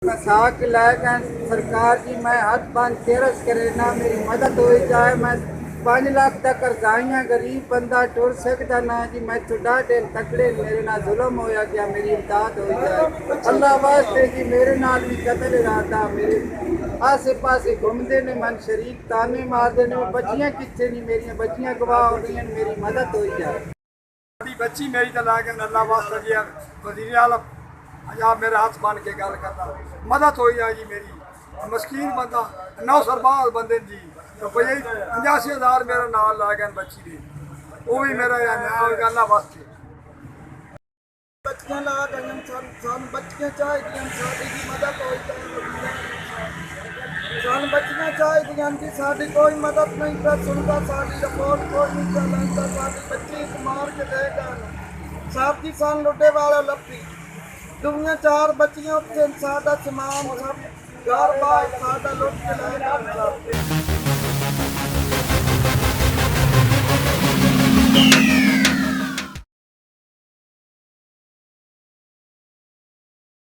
मैं साक लायक सरकार जी मैं हाथ बांध तेरस करे ना मेरी मदद हो जाए। मैं 5 लाख तक करजाइयाँ गरीब बंदा टुर सकता ना जी। मैं चुड़ा डेल तकड़े मेरे ना जुल्म होया गया मेरी इमदाद हो जाए। अल्लाह वास्ते जी मेरे नाल भी कतल इरादा मेरे आसे पासे घूमते ने मन शरीक ताने मारते ने बच्चियाँ कितने नहीं मेरी बच्चियाँ गवाह हो गई मेरी मदद हो जाए। बच्ची मेरी तो ला के अल्लाह वास्ते जी वजीर आलम आप मेरे हाथ बन के गल करना मदद हो जाए जी मेरी मस्कीन बंदा 9 सरबाज बंदे जी तो भाई 85,000 मेरा नाम ला गए बच्ची दे वो भी मेरा अल्लाह वास्ते बच्चियां ला गए सन बच्चियां चाहिए साडी की मदद हो जाए। सन बच्चियां चाहिए कि साडी कोई मदद नहीं कर सुनता साडी रिपोर्ट कोई नहीं चलाता साडी बच्ची मार के ले गए साहब जी सन लुटे वाला लपी दुनिया 4 बच्चियां उत्थे साडा समान सब घर बार साडा लुट के ले गए।